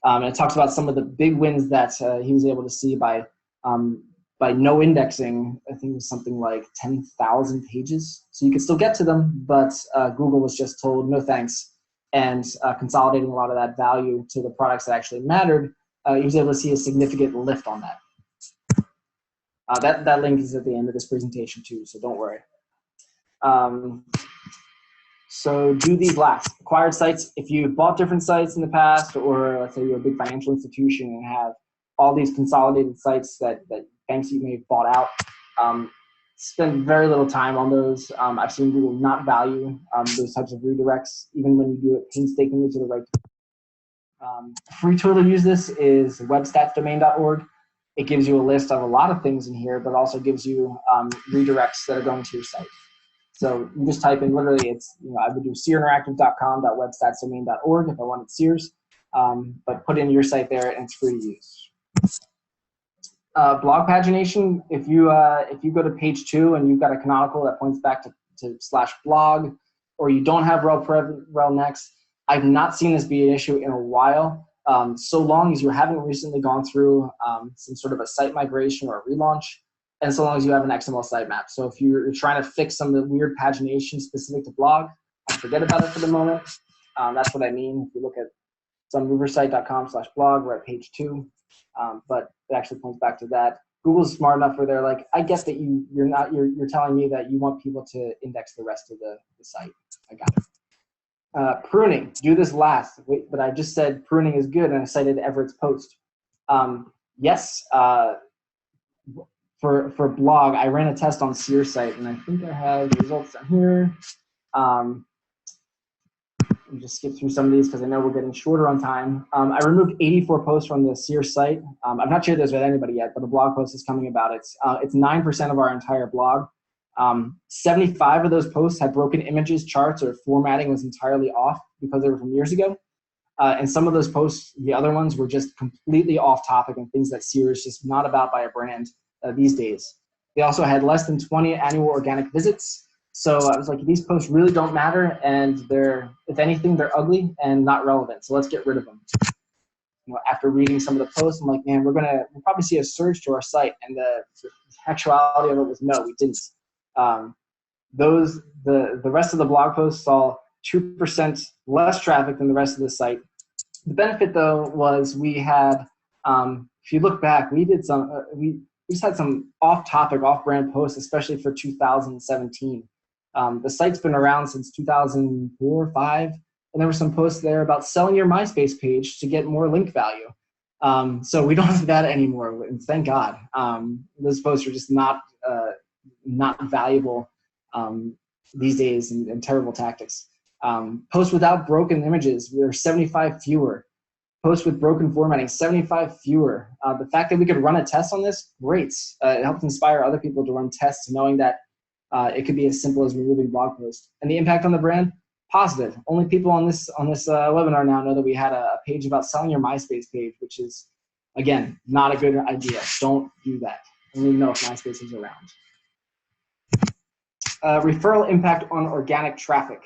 And it talks about some of the big wins that he was able to see by no indexing. I think it was something like 10,000 pages. So you could still get to them, but Google was just told, no thanks. And consolidating a lot of that value to the products that actually mattered, he was able to see a significant lift on that. That link is at the end of this presentation too, so don't worry. So do these last. Acquired sites, if you've bought different sites in the past, or let's say you're a big financial institution and have all these consolidated sites that banks you may have bought out, spend very little time on those. I've seen Google not value those types of redirects, even when you do it painstakingly to the right. Free tool to use this is webstatsdomain.org. It gives you a list of a lot of things in here, but also gives you redirects that are going to your site. So you just type in, literally, it's, I would do seerinteractive.com.webstatsdomain.org if I wanted Seers, but put in your site there and it's free to use. Blog pagination, if you go to page 2 and you've got a canonical that points back to /blog, or you don't have rel next, I've not seen this be an issue in a while. So long as you haven't recently gone through some sort of a site migration or a relaunch, and so long as you have an XML sitemap. So if you're trying to fix some of the weird pagination specific to blog, forget about it for the moment. That's what I mean. If you look at sunmoversite.com/blog, we're at page 2, but it actually points back to that. Google's smart enough where they're like, I get that you're telling me that you want people to index the rest of the site. I got it. Pruning, do this last. Wait, but I just said pruning is good, and I cited Everett's post. Yes, for blog, I ran a test on Seer site, and I think I have the results down here. Let me just skip through some of these because I know we're getting shorter on time. I removed 84 posts from the Seer site. I've not shared this with anybody yet, but a blog post is coming about it. It's 9% of our entire blog. 75 of those posts had broken images, charts, or formatting was entirely off because they were from years ago. And some of those posts, the other ones, were just completely off topic and things that Seer is just not about by a brand these days. They also had less than 20 annual organic visits. So I was like, these posts really don't matter, and they're, if anything, they're ugly and not relevant. So let's get rid of them. After reading some of the posts, I'm like, man, we'll probably see a surge to our site, and the actuality of it was no, we didn't. The rest of the blog posts saw 2% less traffic than the rest of the site. The benefit though was we had, if you look back, we did some, we just had some off-topic, off-brand posts, especially for 2017. The site's been around since 2004 or 5, and there were some posts there about selling your MySpace page to get more link value. So we don't have that anymore, and thank God. Those posts are just not valuable these days, and terrible tactics. Posts without broken images, there are 75 fewer. Posts with broken formatting, 75 fewer. The fact that we could run a test on this, great. It helps inspire other people to run tests, knowing that it could be as simple as removing blog posts. And the impact on the brand, positive. Only people on this webinar now know that we had a page about selling your MySpace page, which is, again, not a good idea. Don't do that. I don't even know if MySpace is around. Referral impact on organic traffic.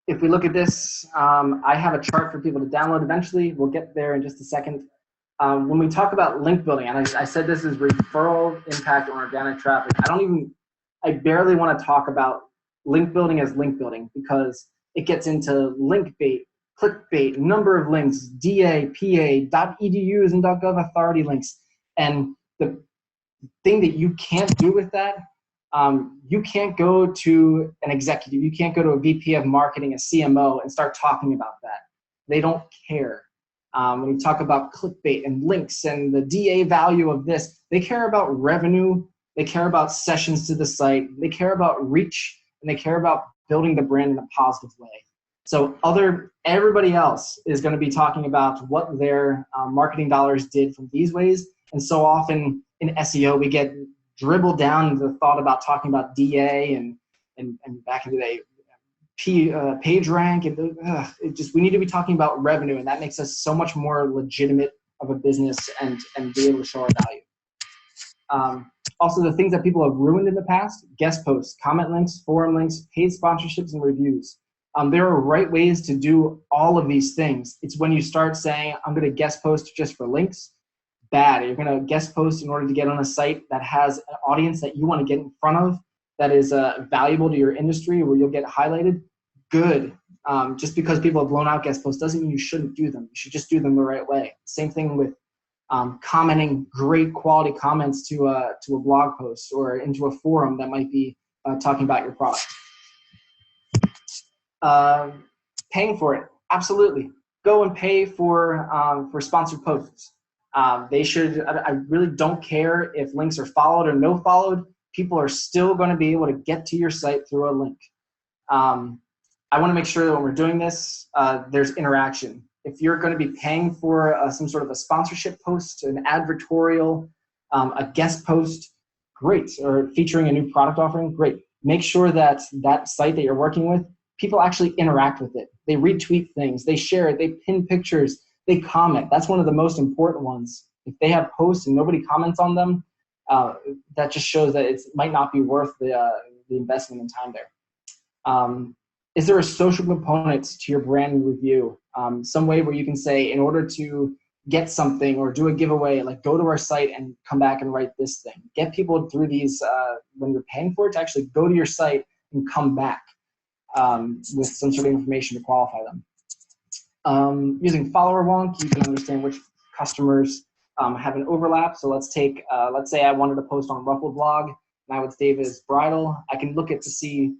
If we look at this, I have a chart for people to download eventually. We'll get there in just a second. When we talk about link building, and I said this is referral impact on organic traffic, I barely want to talk about link building as link building, because it gets into link bait, clickbait, number of links, DA, PA, .edus and .gov authority links. And the thing that you can't do with that, you can't go to an executive, you can't go to a VP of marketing, a CMO, and start talking about that. They don't care. When you talk about clickbait and links and the DA value of this, they care about revenue, they care about sessions to the site, they care about reach, and they care about building the brand in a positive way. So everybody else is going to be talking about what their marketing dollars did from these ways. And so often in SEO, we get dribbled down into the thought about talking about DA and back in the day, page rank. And we need to be talking about revenue, and that makes us so much more legitimate of a business and be able to show our value. Also, the things that people have ruined in the past: guest posts, comment links, forum links, paid sponsorships, and reviews. There are right ways to do all of these things. It's when you start saying, I'm going to guest post just for links. Bad. You're going to guest post in order to get on a site that has an audience that you want to get in front of, that is valuable to your industry, where you'll get highlighted. Good. Just because people have blown out guest posts doesn't mean you shouldn't do them. You should just do them the right way. Same thing with commenting great quality comments to a blog post or into a forum that might be talking about your product. Paying for it, absolutely. Go and pay for sponsored posts. They should. I really don't care if links are followed or no followed. People are still going to be able to get to your site through a link. I want to make sure that when we're doing this, there's interaction. If you're going to be paying for some sort of a sponsorship post, an advertorial, a guest post, great, or featuring a new product offering, great. Make sure that that site that you're working with, people actually interact with it. They retweet things, they share it, they pin pictures, they comment. That's one of the most important ones. If they have posts and nobody comments on them, that just shows that it might not be worth the investment and time there. Is there a social component to your brand review? Some way where you can say, in order to get something or do a giveaway, like go to our site and come back and write this thing. Get people through these, when you're paying for it, to actually go to your site and come back with some sort of information to qualify them. Using follower wonk, you can understand which customers have an overlap. So let's say I wanted to post on Ruffle blog and I would save it as bridal. I can look at to see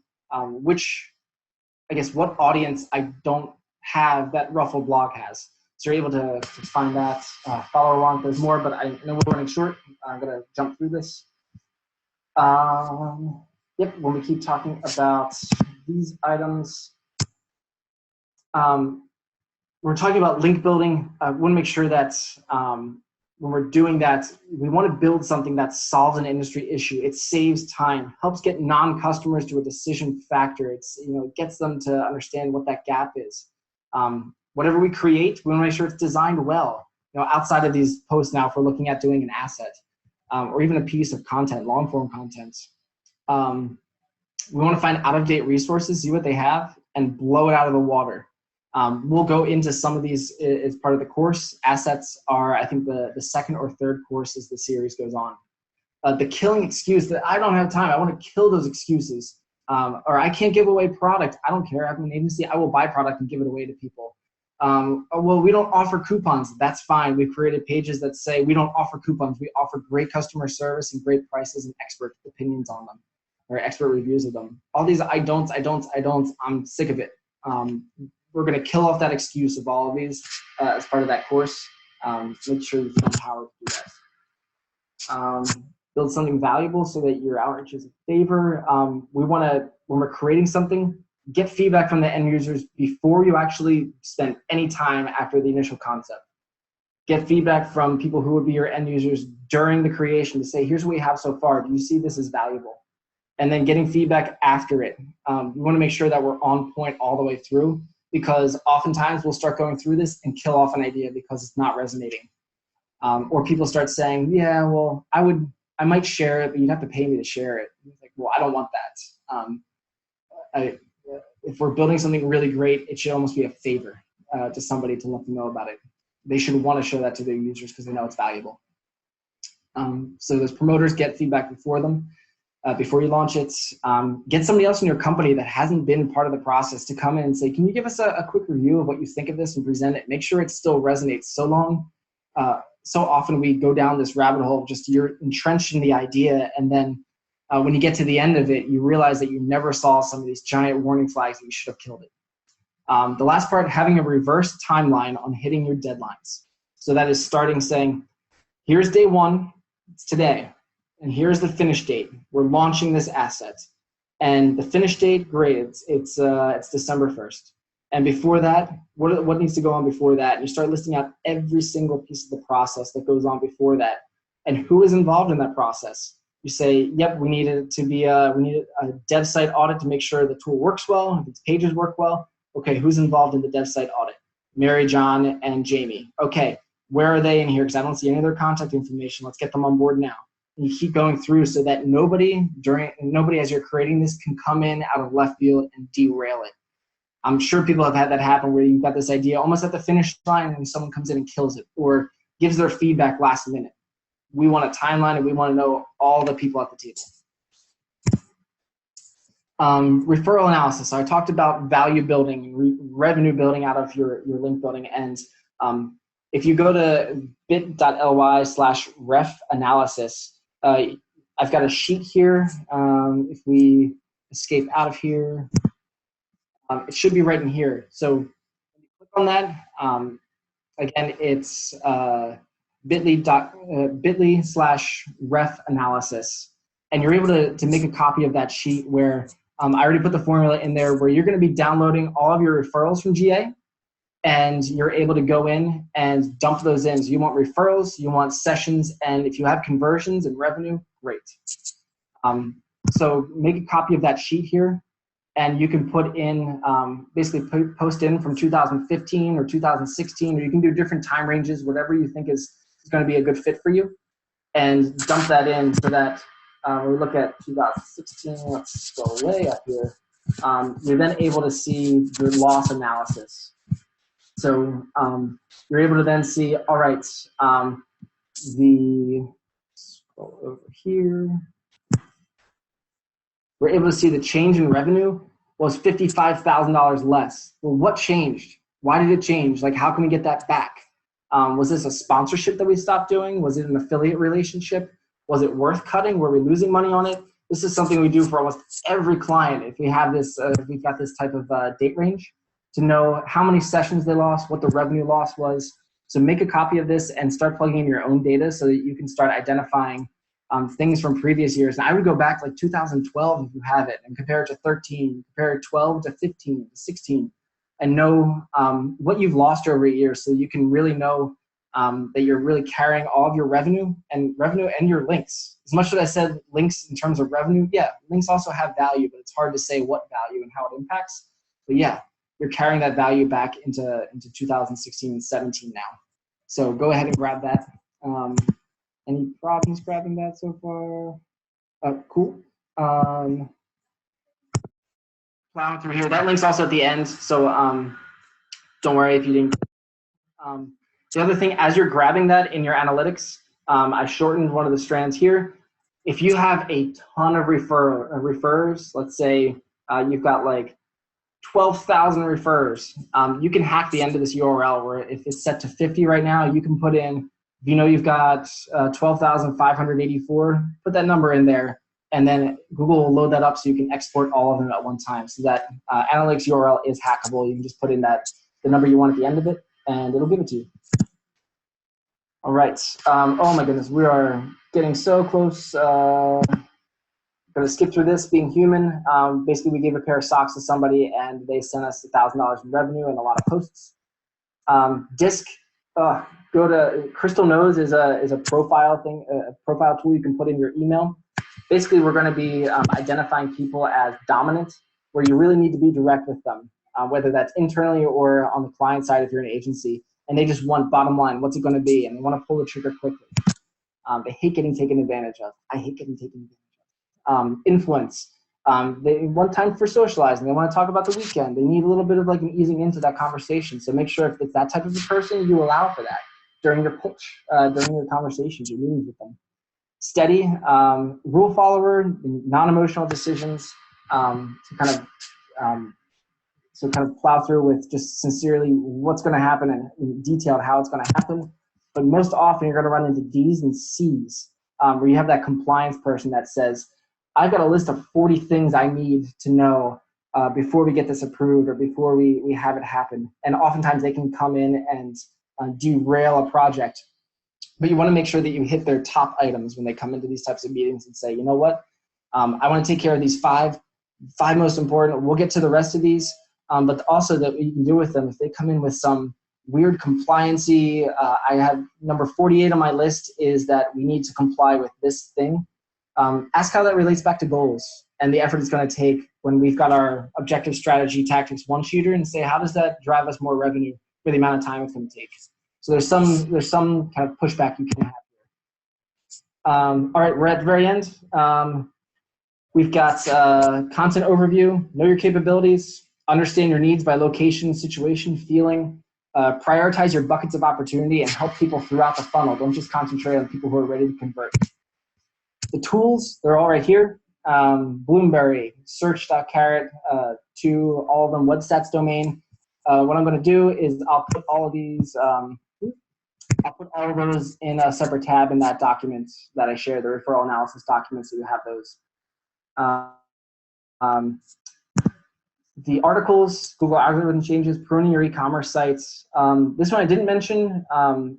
what audience I don't have that Ruffle blog has. So you're able to find that. Follower wonk, there's more, but I know we're running short. I'm gonna jump through this. Yep, when we keep talking about these items, we're talking about link building. I want to make sure that when we're doing that, we want to build something that solves an industry issue. It saves time, helps get non-customers to a decision factor. It gets them to understand what that gap is. Whatever we create, we want to make sure it's designed well. Outside of these posts now, if we're looking at doing an asset or even a piece of content, long-form content, we want to find out-of-date resources, see what they have, and blow it out of the water. We'll go into some of these as part of the course. Assets are, I think, the second or third course as the series goes on. The killing excuse that I don't have time, I want to kill those excuses. Or I can't give away product. I don't care. I'm an agency. I will buy product and give it away to people. Well, we don't offer coupons. That's fine. We've created pages that say we don't offer coupons. We offer great customer service and great prices and expert opinions on them, or expert reviews of them. All these I don't. I'm sick of it. We're going to kill off that excuse of all of these as part of that course. Make sure you feel empowered to do that. Build something valuable so that your outreach is a favor. We want to, when we're creating something, get feedback from the end users before you actually spend any time after the initial concept. Get feedback from people who would be your end users during the creation to say, here's what we have so far. Do you see this as valuable? And then getting feedback after it. We want to make sure that we're on point all the way through, because oftentimes we'll start going through this and kill off an idea because it's not resonating. Or people start saying, yeah, well, I might share it, but you'd have to pay me to share it. Like, well, I don't want that. If we're building something really great, it should almost be a favor to somebody to let them know about it. They should want to show that to their users because they know it's valuable. So those promoters, get feedback before them, before you launch it. Get somebody else in your company that hasn't been part of the process to come in and say, can you give us a quick review of what you think of this and present it? Make sure it still resonates. So often we go down this rabbit hole of just you're entrenched in the idea, and then when you get to the end of it, you realize that you never saw some of these giant warning flags that you should have killed it. The last part, having a reverse timeline on hitting your deadlines. So that is starting saying, here's day one, it's today, and here's the finish date. We're launching this asset. And the finish date, great, it's December 1st. And before that, what needs to go on before that? And you start listing out every single piece of the process that goes on before that, and who is involved in that process. You say, yep, we need a dev site audit to make sure the tool works well, if its pages work well. Okay, who's involved in the dev site audit? Mary, John, and Jamie. Okay, where are they in here? Because I don't see any of their contact information. Let's get them on board now. And you keep going through so that nobody as you're creating this can come in out of left field and derail it. I'm sure people have had that happen where you've got this idea almost at the finish line and someone comes in and kills it or gives their feedback last minute. We want a timeline and we want to know all the people at the table. Referral analysis. So I talked about value building, revenue building out of your link building. And if you go to bit.ly/ref analysis, I've got a sheet here. If we escape out of here, it should be right in here. So when you click on that, again, it's bit.ly/ref analysis. And you're able to make a copy of that sheet where I already put the formula in there where you're going to be downloading all of your referrals from GA, and you're able to go in and dump those in. So you want referrals, you want sessions, and if you have conversions and revenue, great. So make a copy of that sheet here. And you can put in, basically post in from 2015 or 2016, or you can do different time ranges, whatever you think is going to be a good fit for you, and dump that in so that when we look at 2016, let's go way up here, you're then able to see your loss analysis. So you're able to then see, all right, scroll over here. We're able to see the change in revenue was $55,000 less. Well, what changed? Why did it change? Like, how can we get that back? Was this a sponsorship that we stopped doing? Was it an affiliate relationship? Was it worth cutting? Were we losing money on it? This is something we do for almost every client. If we have this, if we've got this type of date range, to know how many sessions they lost, what the revenue loss was. So make a copy of this and start plugging in your own data so that you can start identifying things from previous years. And I would go back like 2012 if you have it, and compare it to 13, compare 12 to 15 to 16, and know what you've lost over a year, so you can really know that you're really carrying all of your revenue and your links. As much as I said links in terms of revenue, yeah, links also have value, but it's hard to say what value and how it impacts. But yeah, you're carrying that value back into 2016 and 17 now. So go ahead and grab that. Any problems grabbing that so far? Cool. Plowing through here. That link's also at the end, so don't worry if you didn't. The other thing, as you're grabbing that in your analytics, I shortened one of the strands here. if you have a ton of referrers, let's say you've got like 12,000 referrers, you can hack the end of this URL where if it's set to 50 right now, you can put in, if you know you've got 12,584, put that number in there, and then Google will load that up so you can export all of them at one time. So that analytics URL is hackable. You can just put in the number you want at the end of it, and it'll give it to you. All right. Oh my goodness, we are getting so close. Going to skip through this. Being human. Basically, we gave a pair of socks to somebody, and they sent us $1,000 in revenue and a lot of posts. Disc. Go to Crystal Knows is a profile thing, a profile tool you can put in your email. Basically, we're going to be identifying people as dominant, where you really need to be direct with them, whether that's internally or on the client side if you're an agency. And they just want bottom line, what's it going to be? And they want to pull the trigger quickly. They hate getting taken advantage of. I hate getting taken advantage of. Influence. They want time for socializing. They want to talk about the weekend. They need a little bit of like an easing into that conversation. So make sure if it's that type of a person, you allow for that during your pitch, during your conversations, your meetings with them. Steady, rule follower, non-emotional decisions, to kind of plow through with just sincerely what's going to happen and detailed how it's going to happen. But most often you're going to run into D's and C's, where you have that compliance person that says, I've got a list of 40 things I need to know before we get this approved or before we have it happen. And oftentimes they can come in and derail a project. But you want to make sure that you hit their top items when they come into these types of meetings and say, you know what, I want to take care of these five most important. We'll get to the rest of these. But also that you can do with them, if they come in with some weird compliancy, I have number 48 on my list is that we need to comply with this thing. Ask how that relates back to goals and the effort it's going to take when we've got our objective strategy tactics one-sheeter, and say, how does that drive us more revenue for the amount of time it's going to take? So there's some kind of pushback you can have here. All right, we're at the very end. We've got content overview, know your capabilities, understand your needs by location, situation, feeling, prioritize your buckets of opportunity, and help people throughout the funnel. Don't just concentrate on people who are ready to convert. The tools, they're all right here. Bloomberry, search.carrot, to all of them, WebStats domain. What I'm going to do is I'll put all of these, I'll put all of those in a separate tab in that document that I share, the referral analysis document, so you have those. The articles, Google algorithm changes, pruning your e-commerce sites. This one I didn't mention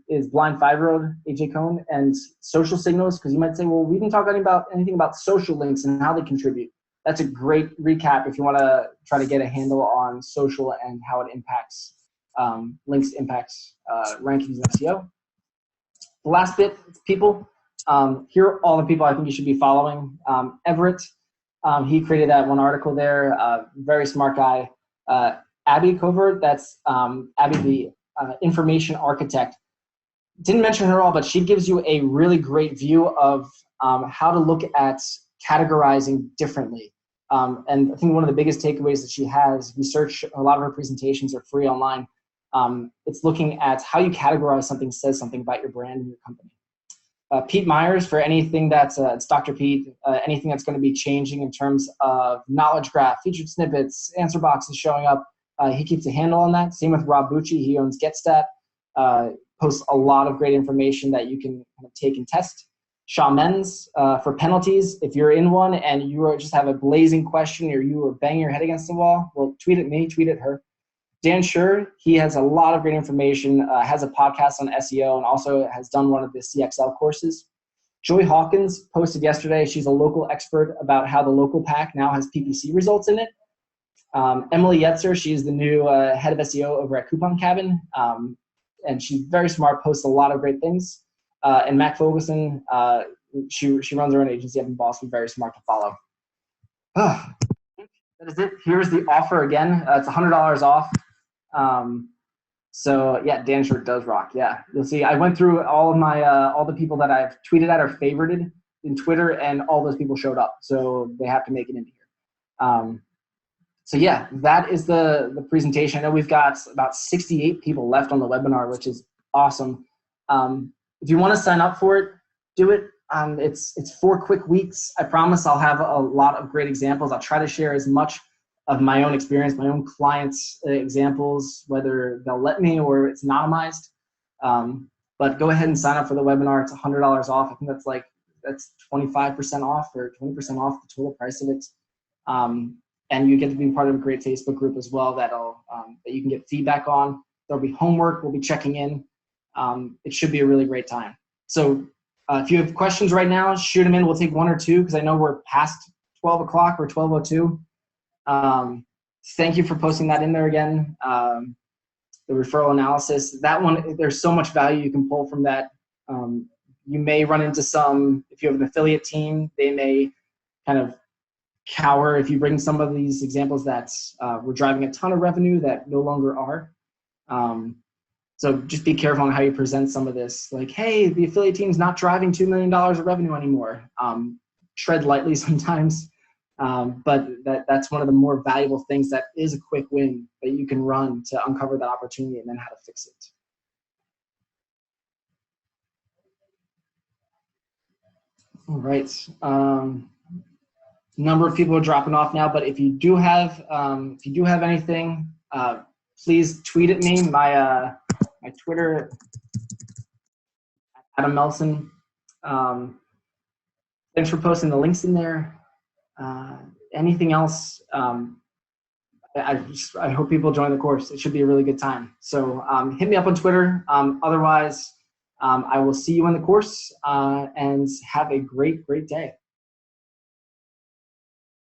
is Blind 5-Year-Old, AJ Cohn, and social signals, because you might say, well, we didn't talk anything about social links and how they contribute. That's a great recap if you want to try to get a handle on social and how it impacts, links impacts rankings and SEO. The last bit is people. Here are all the people I think you should be following. Everett. He created that one article there, very smart guy. Abby Covert, that's Abby, the information architect. Didn't mention her all, but she gives you a really great view of how to look at categorizing differently. And I think one of the biggest takeaways that she has, research, a lot of her presentations are free online. It's looking at how you categorize something says something about your brand and your company. Pete Myers, for anything that's, it's Dr. Pete, anything that's going to be changing in terms of knowledge graph, featured snippets, answer boxes showing up, he keeps a handle on that. Same with Rob Bucci, he owns GetStat, posts a lot of great information that you can kind of take and test. Shaw Menz, for penalties, if you're in one and you just have a blazing question or you are banging your head against the wall, well, tweet at me, tweet at her. Dan Schur, he has a lot of great information, has a podcast on SEO, and also has done one of the CXL courses. Joy Hawkins posted yesterday, she's a local expert about how the local pack now has PPC results in it. Emily Yetzer, she's the new head of SEO over at Coupon Cabin, and she's very smart, posts a lot of great things. And Mac Fogelson, she runs her own agency up in Boston, very smart to follow. That is it. Here's the offer again. It's $100 off. So yeah, Dan Schur does rock. Yeah, you'll see. I went through all of my all the people that I've tweeted at or favorited in Twitter, and all those people showed up. So they have to make it into here. So yeah, that is the presentation. I know we've got about 68 people left on the webinar, which is awesome. If you want to sign up for it, do it. It's 4 quick weeks. I promise I'll have a lot of great examples. I'll try to share as much of my own experience, my own clients' examples, whether they'll let me or it's anonymized. But go ahead and sign up for the webinar. It's $100 off. I think that's 25% off or 20% off the total price of it. And you get to be part of a great Facebook group as well that you can get feedback on. There'll be homework. We'll be checking in. It should be a really great time. So if you have questions right now, shoot them in. We'll take 1 or 2 because I know we're past 12 o'clock or 12:02. Thank you for posting that in there again. The referral analysis, that one, there's so much value you can pull from that. You may run into some, if you have an affiliate team, they may kind of cower if you bring some of these examples that were driving a ton of revenue that no longer are. So just be careful on how you present some of this. Like, hey, the affiliate team's not driving $2 million of revenue anymore. Tread lightly sometimes, but that's one of the more valuable things that is a quick win that you can run to uncover that opportunity and then how to fix it. All right. Number of people are dropping off now, but if you do have anything, please tweet at me. My Twitter, Adam Melson. Thanks for posting the links in there. Anything else? I hope people join the course. It should be a really good time. So hit me up on Twitter. Otherwise, I will see you in the course and have a great day.